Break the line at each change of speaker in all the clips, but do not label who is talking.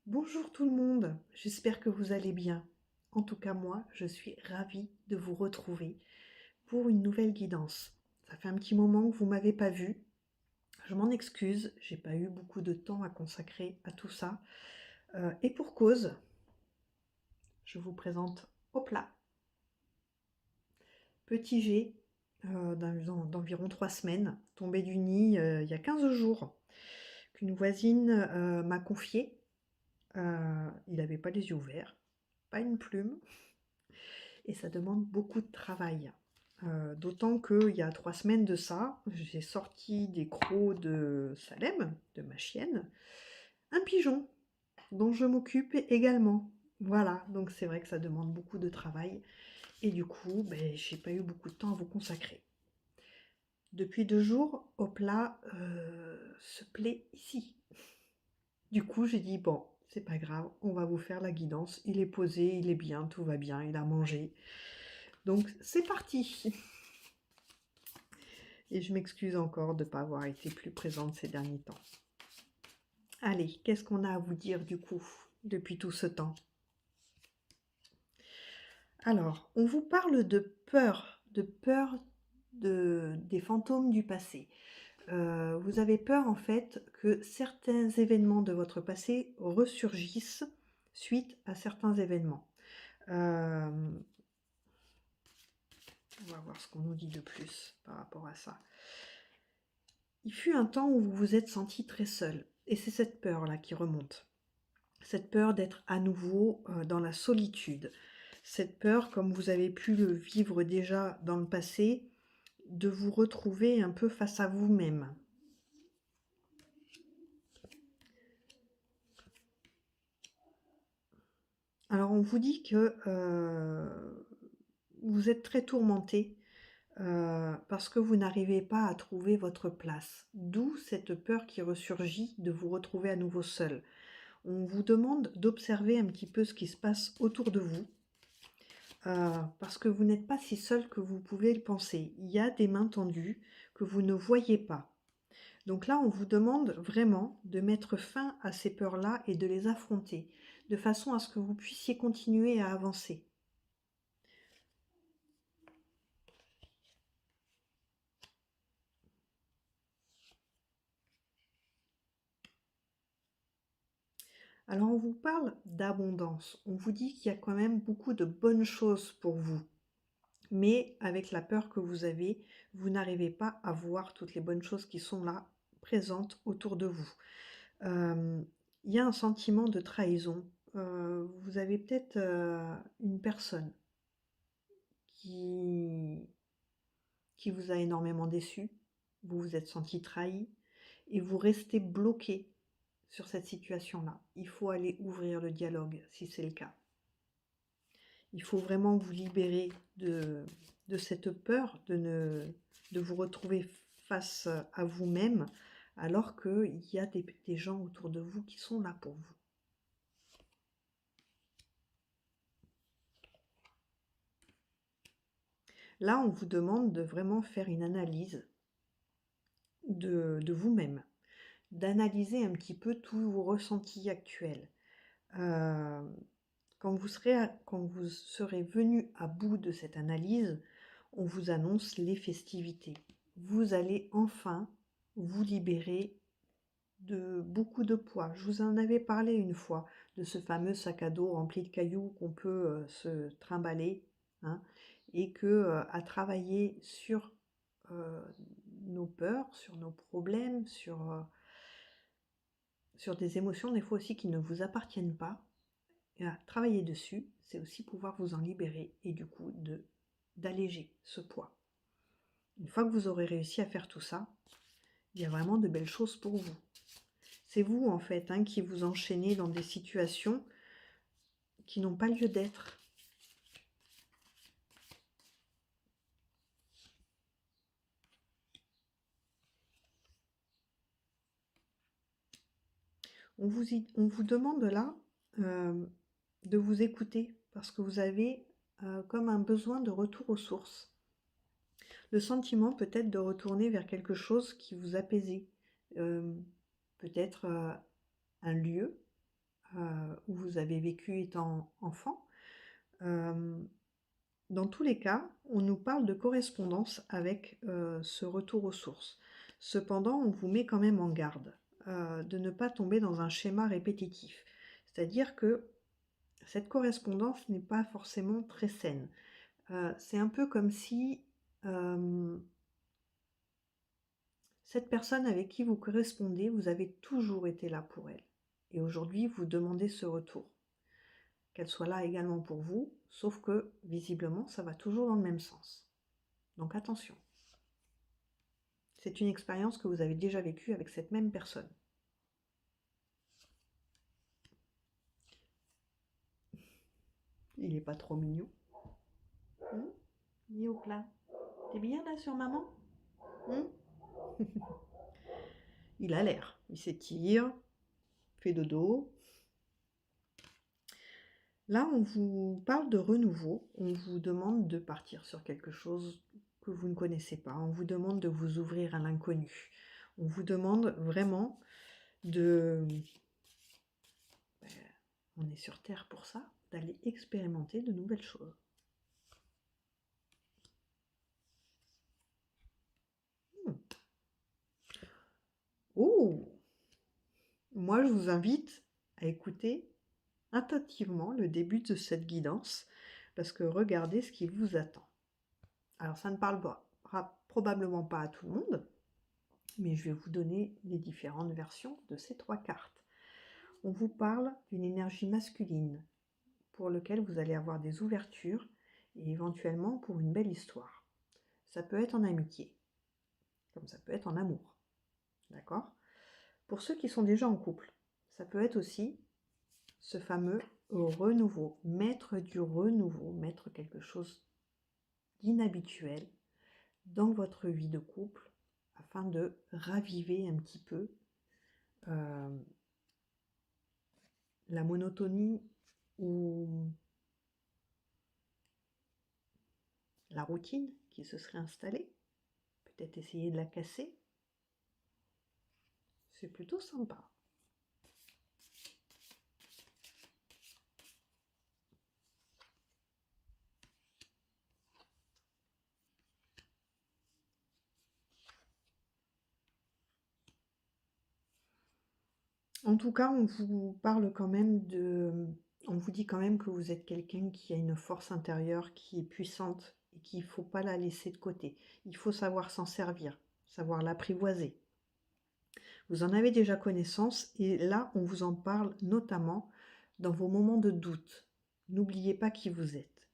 Bonjour tout le monde, j'espère que vous allez bien. En tout cas, moi, je suis ravie de vous retrouver pour une nouvelle guidance. Ça fait un petit moment que vous m'avez pas vu. Je m'en excuse, j'ai pas eu beaucoup de temps à consacrer à tout ça. Et pour cause, je vous présente Hopla, petit G d'environ 3 semaines, tombé du nid il y a 15 jours, qu'une voisine m'a confié. Il n'avait pas les yeux ouverts, pas une plume, et ça demande beaucoup de travail. D'autant qu'il y a 3 semaines de ça, j'ai sorti des crocs de Salem, de ma chienne, un pigeon dont je m'occupe également. Voilà, donc c'est vrai que ça demande beaucoup de travail et du coup, j'ai pas eu beaucoup de temps à vous consacrer. Depuis 2 jours, Hopla se plaît ici. Du coup, j'ai dit bon, c'est pas grave, on va vous faire la guidance. Il est posé, il est bien, tout va bien, il a mangé. Donc c'est parti. Et je m'excuse encore de ne pas avoir été plus présente ces derniers temps. Allez, qu'est-ce qu'on a à vous dire du coup, depuis tout ce temps? Alors, on vous parle de peur des fantômes du passé. Vous avez peur en fait que certains événements de votre passé ressurgissent suite à certains événements. Euh, on va voir ce qu'on nous dit de plus par rapport à ça. Il fut un temps où vous vous êtes senti très seul, et c'est cette peur-là qui remonte. Cette peur d'être à nouveau dans la solitude. Cette peur, comme vous avez pu le vivre déjà dans le passé, de vous retrouver un peu face à vous-même. Alors on vous dit que vous êtes très tourmenté parce que vous n'arrivez pas à trouver votre place. D'où cette peur qui ressurgit de vous retrouver à nouveau seul. On vous demande d'observer un petit peu ce qui se passe autour de vous, parce que vous n'êtes pas si seul que vous pouvez le penser. Il y a des mains tendues que vous ne voyez pas. Donc là, on vous demande vraiment de mettre fin à ces peurs-là et de les affronter, de façon à ce que vous puissiez continuer à avancer. Alors on vous parle d'abondance, on vous dit qu'il y a quand même beaucoup de bonnes choses pour vous. Mais avec la peur que vous n'arrivez pas à voir toutes les bonnes choses qui sont là, présentes autour de vous. Il y a un sentiment de trahison. Vous avez peut-être une personne qui, qui vous a énormément déçu, vous vous êtes senti trahi et vous restez bloqué sur cette situation-là. Il faut aller ouvrir le dialogue si c'est le cas. Il faut vraiment vous libérer de cette peur de vous retrouver face à vous-même alors qu'il y a des gens autour de vous qui sont là pour vous. Là, on vous demande de vraiment faire une analyse de vous-même, d'analyser un petit peu tous vos ressentis actuels. Euh, quand vous serez venu à bout de cette analyse, on vous annonce les festivités. Vous allez enfin vous libérer de beaucoup de poids. Je vous en avais parlé une fois, de ce fameux sac à dos rempli de cailloux qu'on peut se trimballer, hein, et que à travailler sur euh, nos peurs, sur nos problèmes, sur des émotions des fois aussi qui ne vous appartiennent pas, et à travailler dessus, c'est aussi pouvoir vous en libérer et du coup d'alléger ce poids. Une fois que vous aurez réussi à faire tout ça, il y a vraiment de belles choses pour vous. C'est vous en fait hein, qui vous enchaînez dans des situations qui n'ont pas lieu d'être. On vous demande là euh, de vous écouter parce que vous avez comme un besoin de retour aux sources. Le sentiment peut-être de retourner vers quelque chose qui vous apaisait. Euh, Peut-être un lieu, où vous avez vécu étant enfant. Dans tous les cas, on nous parle de correspondance avec ce retour aux sources. Cependant, on vous met quand même en garde de ne pas tomber dans un schéma répétitif. C'est-à-dire que cette correspondance n'est pas forcément très saine. C'est un peu comme si cette personne avec qui vous correspondez, vous avez toujours été là pour elle. Et aujourd'hui, vous demandez ce retour. Qu'elle soit là également pour vous, sauf que, visiblement, ça va toujours dans le même sens. Donc attention. C'est une expérience que vous avez déjà vécue avec cette même personne. Il n'est pas trop mignon. Il est au plat. T'es bien là sur maman? Il a l'air. Il s'étire, fait dodo. Là, on vous parle de renouveau. On vous demande de partir sur quelque chose que vous ne connaissez pas. On vous demande de vous ouvrir à l'inconnu. On vous demande vraiment de... on est sur Terre pour ça, d'aller expérimenter de nouvelles choses. Oh! Moi, je vous invite à écouter attentivement le début de cette guidance, parce que regardez ce qui vous attend. Alors, ça ne parlera probablement pas à tout le monde, mais je vais vous donner les différentes versions de ces 3 cartes. On vous parle d'une énergie masculine pour laquelle vous allez avoir des ouvertures et éventuellement pour une belle histoire. Ça peut être en amitié, comme ça peut être en amour. D'accord? Pour ceux qui sont déjà en couple, ça peut être aussi ce fameux renouveau, mettre du renouveau, mettre quelque chose d'inhabituel dans votre vie de couple afin de raviver un petit peu la monotonie ou la routine qui se serait installée. Peut-être essayer de la casser. C'est plutôt sympa. En tout cas, on vous parle quand même de... On vous dit quand même que vous êtes quelqu'un qui a une force intérieure qui est puissante et qu'il ne faut pas la laisser de côté. Il faut savoir s'en servir, savoir l'apprivoiser. Vous en avez déjà connaissance et là, on vous en parle notamment dans vos moments de doute. N'oubliez pas qui vous êtes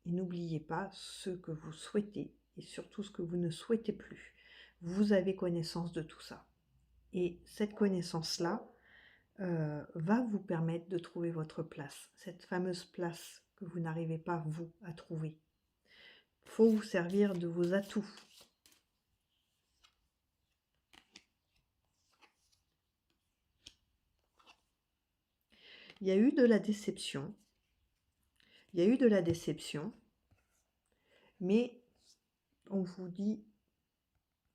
et n'oubliez pas ce que vous souhaitez et surtout ce que vous ne souhaitez plus. Vous avez connaissance de tout ça. Et cette connaissance-là va vous permettre de trouver votre place, cette fameuse place que vous n'arrivez pas, vous, à trouver. Il faut vous servir de vos atouts. Il y a eu de la déception. Il y a eu de la déception. Mais on vous dit,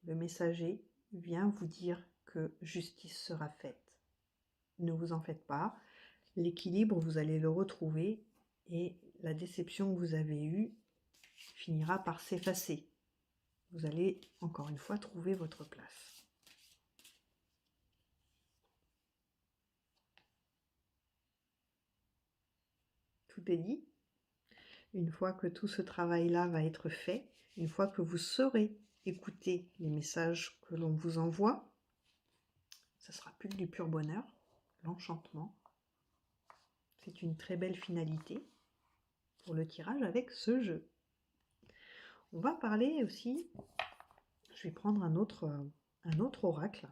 le messager vient vous dire que justice sera faite. Ne vous en faites pas. L'équilibre, vous allez le retrouver et la déception que vous avez eue finira par s'effacer. Vous allez, encore une fois, trouver votre place. Tout est dit. Une fois que tout ce travail-là va être fait, une fois que vous saurez écouter les messages que l'on vous envoie, ça sera plus que du pur bonheur, l'enchantement. C'est une très belle finalité pour le tirage avec ce jeu. On va parler aussi, je vais prendre un autre oracle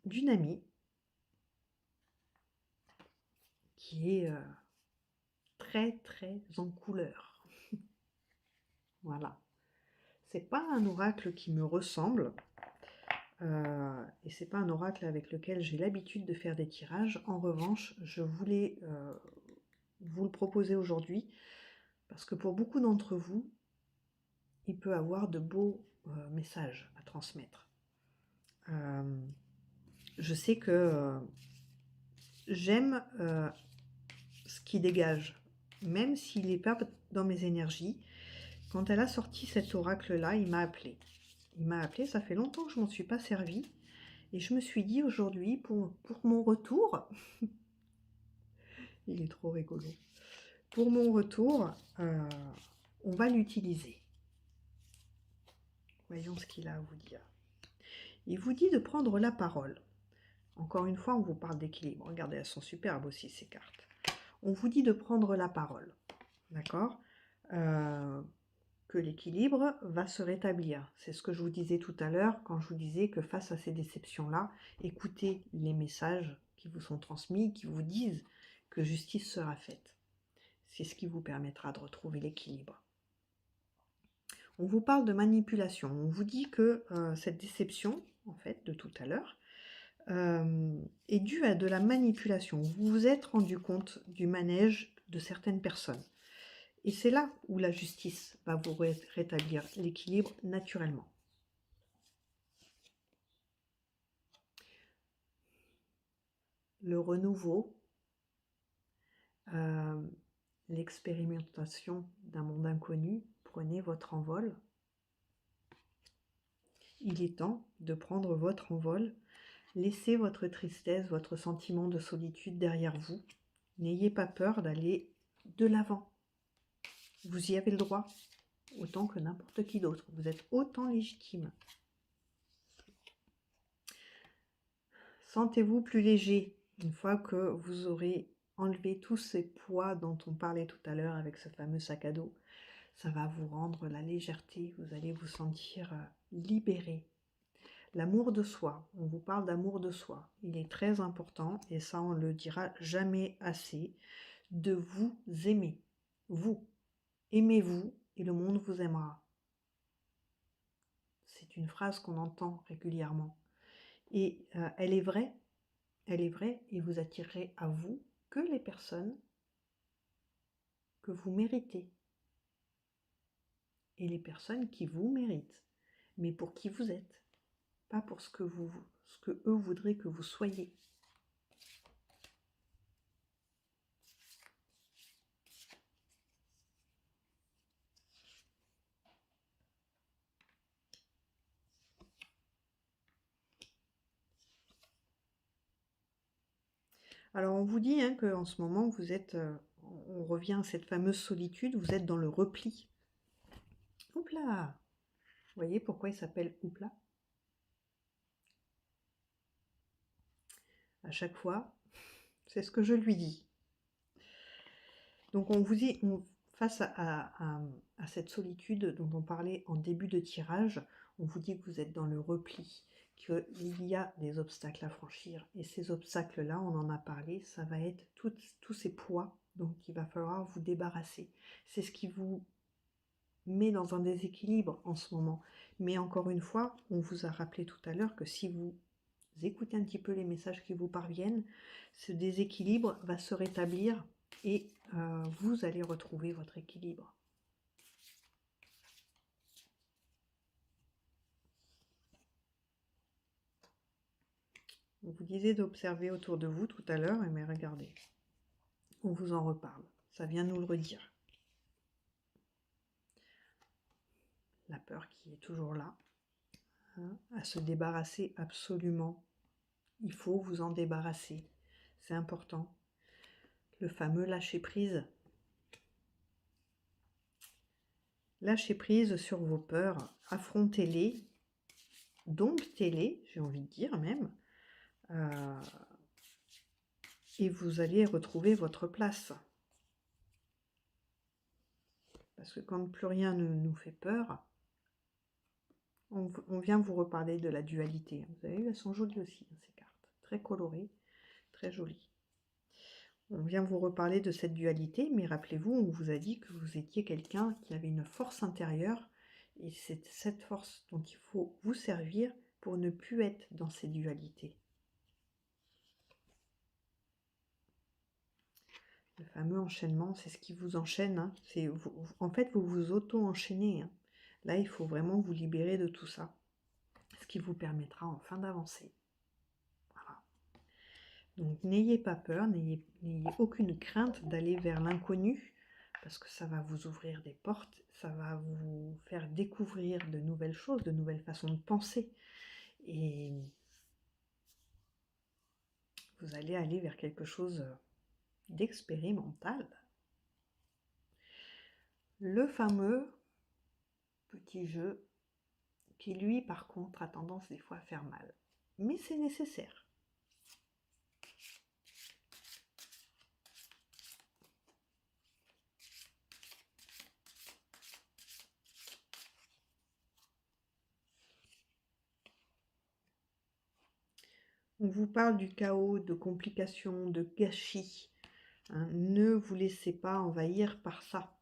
d'une amie qui est très très en couleur. Voilà. C'est pas un oracle qui me ressemble et c'est pas un oracle avec lequel j'ai l'habitude de faire des tirages. En revanche, je voulais vous le proposer aujourd'hui parce que pour beaucoup d'entre vous, il peut avoir de beaux messages à transmettre. Je sais que j'aime ce qui dégage, même s'il n'est pas dans mes énergies. Quand elle a sorti cet oracle-là, il m'a appelé. Il m'a appelé, ça fait longtemps que je ne m'en suis pas servi. Et je me suis dit aujourd'hui, pour mon retour, il est trop rigolo, pour mon retour, on va l'utiliser. Voyons ce qu'il a à vous dire. Il vous dit de prendre la parole. Encore une fois, on vous parle d'équilibre. Regardez, elles sont superbes aussi, ces cartes. On vous dit de prendre la parole. D'accord, que l'équilibre va se rétablir. C'est ce que je vous disais tout à l'heure quand je vous disais que face à ces déceptions-là, écoutez les messages qui vous sont transmis, qui vous disent que justice sera faite. C'est ce qui vous permettra de retrouver l'équilibre. On vous parle de manipulation. On vous dit que cette déception, en fait, de tout à l'heure, est due à de la manipulation. Vous vous êtes rendu compte du manège de certaines personnes. Et c'est là où la justice va vous rétablir l'équilibre naturellement. Le renouveau, l'expérimentation d'un monde inconnu, prenez votre envol. Il est temps de prendre votre envol. Laissez votre tristesse, votre sentiment de solitude derrière vous. N'ayez pas peur d'aller de l'avant. Vous y avez le droit, autant que n'importe qui d'autre. Vous êtes autant légitime. Sentez-vous plus léger une fois que vous aurez enlevé tous ces poids dont on parlait tout à l'heure avec ce fameux sac à dos. Ça va vous rendre la légèreté, vous allez vous sentir libéré. L'amour de soi, on vous parle d'amour de soi. Il est très important, et ça on ne le dira jamais assez, de vous aimer. Vous, aimez-vous et le monde vous aimera. C'est une phrase qu'on entend régulièrement. Et elle est vraie, et vous attirerez à vous que les personnes que vous méritez. Et les personnes qui vous méritent, mais pour qui vous êtes, pas pour ce que eux voudraient que vous soyez. Alors on vous dit qu'en ce moment vous êtes, on revient à cette fameuse solitude, vous êtes dans le repli. Oupla! Vous voyez pourquoi il s'appelle Oupla? À chaque fois, c'est ce que je lui dis. Donc on vous dit, face à cette solitude dont on parlait en début de tirage, on vous dit que vous êtes dans le repli, qu'il y a des obstacles à franchir. Et ces obstacles-là, on en a parlé, ça va être tous ces poids dont il va falloir vous débarrasser. C'est ce qui vous met dans un déséquilibre en ce moment. Mais encore une fois, on vous a rappelé tout à l'heure que si vous écoutez un petit peu les messages qui vous parviennent, ce déséquilibre va se rétablir et vous allez retrouver votre équilibre. On vous disait d'observer autour de vous tout à l'heure, mais regardez, on vous en reparle, ça vient nous le redire. La peur qui est toujours là, à se débarrasser absolument. Il faut vous en débarrasser, c'est important. Le fameux lâcher prise. Lâchez prise sur vos peurs, affrontez-les, domptez-les, j'ai envie de dire même, et vous allez retrouver votre place. Parce que quand plus rien ne nous fait peur, on vient vous reparler de la dualité. Vous avez vu, elles sont jolies aussi, ces cartes. Très colorées, très jolies. On vient vous reparler de cette dualité, mais rappelez-vous, on vous a dit que vous étiez quelqu'un qui avait une force intérieure, et c'est cette force dont il faut vous servir pour ne plus être dans ces dualités. Le fameux enchaînement, c'est ce qui vous enchaîne. En fait, vous vous auto-enchaînez. Là, il faut vraiment vous libérer de tout ça. Ce qui vous permettra enfin d'avancer. Voilà. Donc n'ayez pas peur, n'ayez aucune crainte d'aller vers l'inconnu, parce que ça va vous ouvrir des portes, ça va vous faire découvrir de nouvelles choses, de nouvelles façons de penser. Et vous allez aller vers quelque chose d'expérimental. Le fameux petit jeu qui, lui, par contre, a tendance des fois à faire mal. Mais c'est nécessaire. On vous parle du chaos, de complications, de gâchis. Hein. Ne vous laissez pas envahir par ça.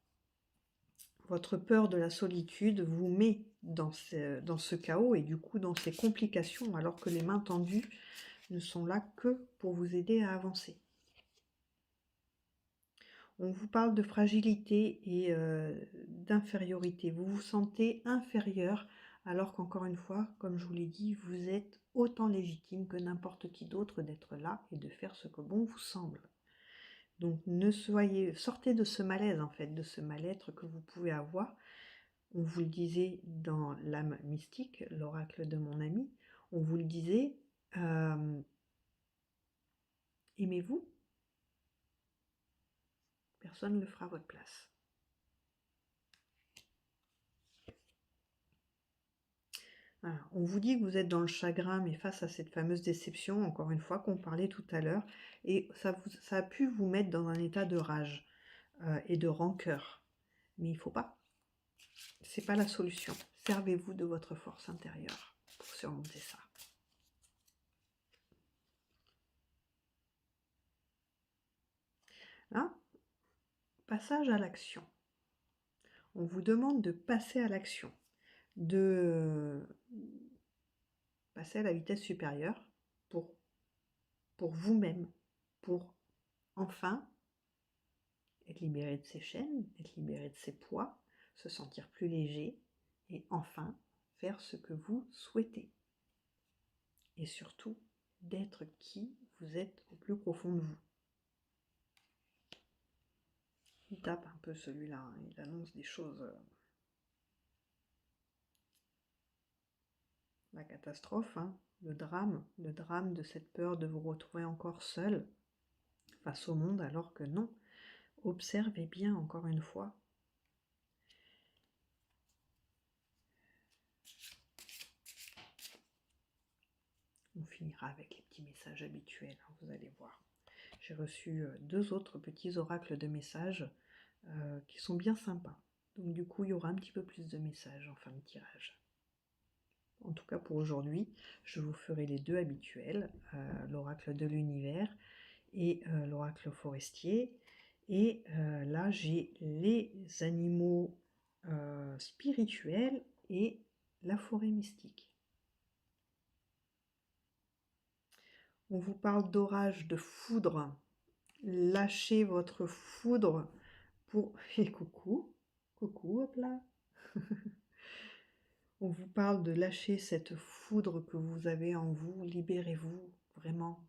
Votre peur de la solitude vous met dans ce chaos et du coup dans ces complications, alors que les mains tendues ne sont là que pour vous aider à avancer. On vous parle de fragilité et d'infériorité. Vous vous sentez inférieur, alors qu'encore une fois, comme je vous l'ai dit, vous êtes autant légitime que n'importe qui d'autre d'être là et de faire ce que bon vous semble. Donc sortez de ce malaise en fait, de ce mal-être que vous pouvez avoir. On vous le disait dans l'âme mystique, l'oracle de mon ami, on vous le disait, aimez-vous, personne ne le fera à votre place. Voilà. On vous dit que vous êtes dans le chagrin, mais face à cette fameuse déception, encore une fois, qu'on parlait tout à l'heure, et ça a pu vous mettre dans un état de rage et de rancœur. Mais il ne faut pas. C'est pas la solution. Servez-vous de votre force intérieure pour surmonter ça. Là, passage à l'action. On vous demande de passer à l'action, de passer à la vitesse supérieure pour vous-même, pour enfin être libéré de ses chaînes, être libéré de ses poids, se sentir plus léger et enfin faire ce que vous souhaitez. Et surtout, d'être qui vous êtes au plus profond de vous. Il tape un peu celui-là, hein. Il annonce des choses... la catastrophe, hein, le drame de cette peur de vous retrouver encore seul face au monde, alors que non. Observez bien encore une fois. On finira avec les petits messages habituels, hein, vous allez voir. J'ai reçu 2 autres petits oracles de messages qui sont bien sympas. Donc du coup, il y aura un petit peu plus de messages en fin de tirage. En tout cas pour aujourd'hui, je vous ferai les 2 habituels, l'oracle de l'univers et l'oracle forestier. Et là, j'ai les animaux spirituels et la forêt mystique. On vous parle d'orage, de foudre. Lâchez votre foudre pour... Et coucou, hop là. On vous parle de lâcher cette foudre que vous avez en vous. Libérez-vous, vraiment.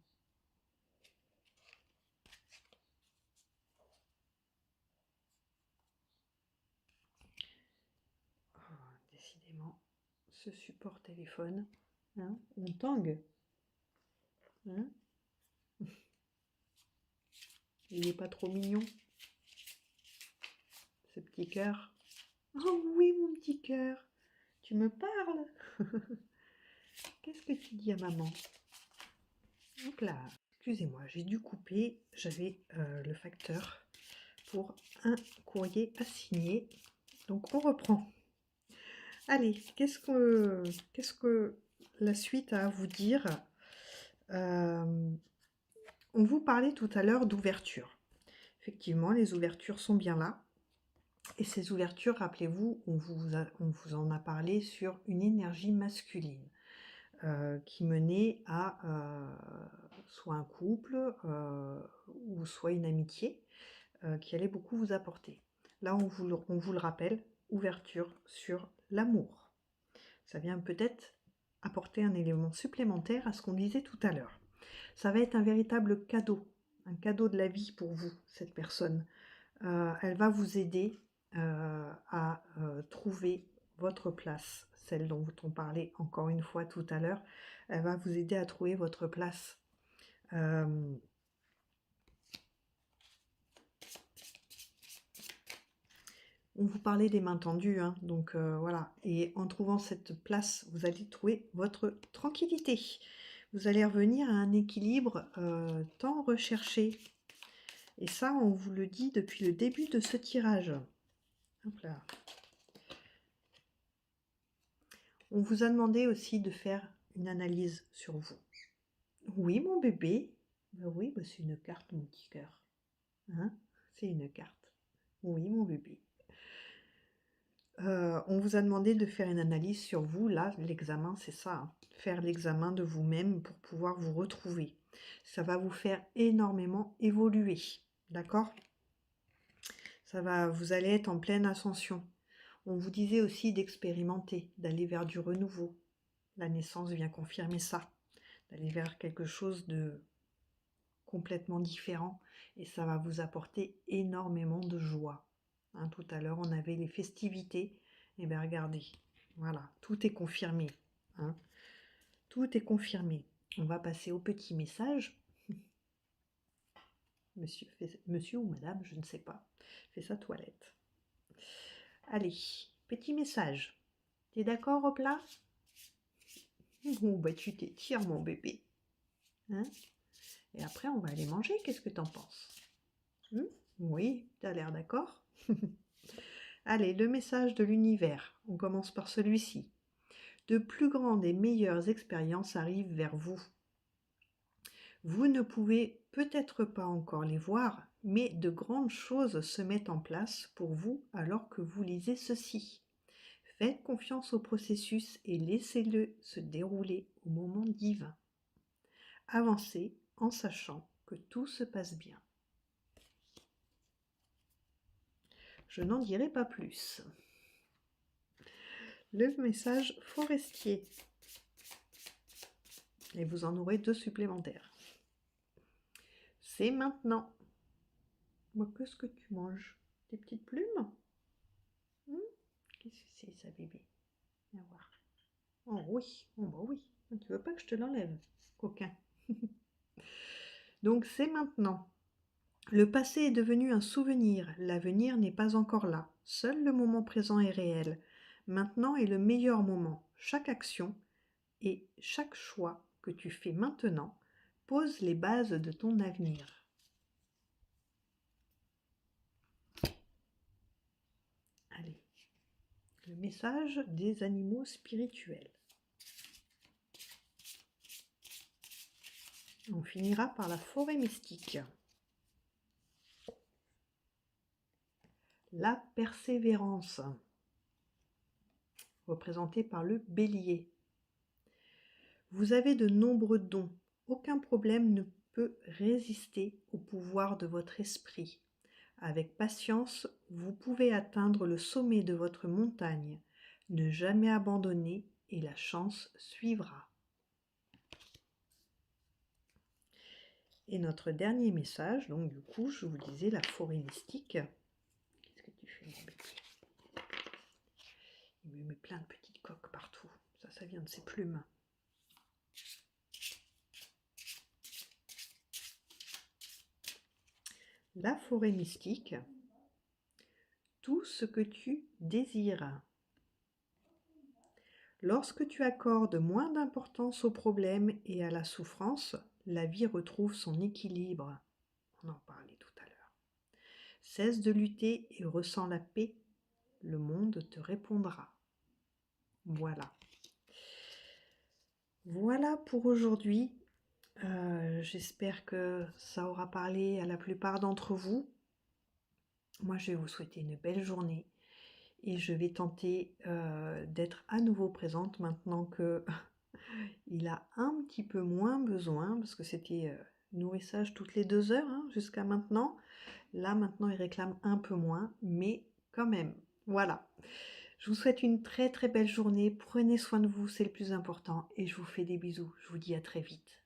Oh, décidément, ce support téléphone, hein, on tangue. Hein, il n'est pas trop mignon, ce petit cœur. Oh oui, mon petit cœur, tu me parles. Qu'est-ce que tu dis à maman? Hop là, excusez-moi, j'ai dû couper, j'avais le facteur pour un courrier à signer. Donc on reprend. Allez, qu'est-ce que la suite a à vous dire? On vous parlait tout à l'heure d'ouverture. Effectivement, les ouvertures sont bien là. Et ces ouvertures, rappelez-vous, on vous en a parlé sur une énergie masculine qui menait à soit un couple ou soit une amitié qui allait beaucoup vous apporter. Là, on vous le rappelle, ouverture sur l'amour. Ça vient peut-être apporter un élément supplémentaire à ce qu'on disait tout à l'heure. Ça va être un véritable cadeau, un cadeau de la vie pour vous, cette personne. Elle va vous aider à trouver votre place, celle dont on parlait encore une fois tout à l'heure. Elle va vous aider à trouver votre place. On vous parlait des mains tendues, hein, donc voilà. Et en trouvant cette place, vous allez trouver votre tranquillité. Vous allez revenir à un équilibre tant recherché. Et ça, on vous le dit depuis le début de ce tirage. Hop là. On vous a demandé aussi de faire une analyse sur vous. Oui, mon bébé. Ben oui, ben c'est une carte, mon petit cœur. Hein, c'est une carte. Oui, mon bébé. On vous a demandé de faire une analyse sur vous. Là, l'examen, c'est ça, hein. Faire l'examen de vous-même pour pouvoir vous retrouver. Ça va vous faire énormément évoluer. D'accord? Vous allez être en pleine ascension. On vous disait aussi d'expérimenter, d'aller vers du renouveau. La naissance vient confirmer ça. D'aller vers quelque chose de complètement différent. Et ça va vous apporter énormément de joie. Hein, tout à l'heure, on avait les festivités. Et bien regardez, voilà, tout est confirmé. Hein. Tout est confirmé. On va passer au petit message. Monsieur ou madame, je ne sais pas, fait sa toilette. Allez, petit message. T'es d'accord au plat? Oh, bah tu t'étires, mon bébé. Hein? Et après, on va aller manger. Qu'est-ce que t'en penses? Oui, t'as l'air d'accord. Allez, le message de l'univers. On commence par celui-ci. De plus grandes et meilleures expériences arrivent vers vous. Vous ne pouvez peut-être pas encore les voir, mais de grandes choses se mettent en place pour vous alors que vous lisez ceci. Faites confiance au processus et laissez-le se dérouler au moment divin. Avancez en sachant que tout se passe bien. Je n'en dirai pas plus. Le message forestier. Et vous en aurez 2 supplémentaires. C'est maintenant. Qu'est-ce que tu manges? Des petites plumes? Qu'est-ce que c'est ça, bébé? Viens voir. Oh oui, oh bah oui. Tu veux pas que je te l'enlève, coquin? Donc c'est maintenant. Le passé est devenu un souvenir, l'avenir n'est pas encore là. Seul le moment présent est réel. Maintenant est le meilleur moment. Chaque action et chaque choix que tu fais maintenant pose les bases de ton avenir. Allez, le message des animaux spirituels. On finira par la forêt mystique. La persévérance, représentée par le bélier. Vous avez de nombreux dons. Aucun problème ne peut résister au pouvoir de votre esprit. Avec patience, vous pouvez atteindre le sommet de votre montagne. Ne jamais abandonner et la chance suivra. Et notre dernier message, donc du coup, je vous disais la forêt mystique. Qu'est-ce que tu fais, mon bébé? Il me met plein de petites coques partout. Ça vient de ses plumes. La forêt mystique. Tout ce que tu désires. Lorsque tu accordes moins d'importance aux problèmes et à la souffrance, la vie retrouve son équilibre. On en parlait tout à l'heure. Cesse de lutter et ressens la paix. Le monde te répondra. Voilà. Voilà pour aujourd'hui. J'espère que ça aura parlé à la plupart d'entre vous. Moi, je vais vous souhaiter une belle journée. Et je vais tenter d'être à nouveau présente maintenant que il a un petit peu moins besoin, parce que c'était nourrissage toutes les 2 heures hein, jusqu'à maintenant. Là, maintenant, il réclame un peu moins, mais quand même, voilà. Je vous souhaite une très très belle journée. Prenez soin de vous, c'est le plus important. Et je vous fais des bisous. Je vous dis à très vite.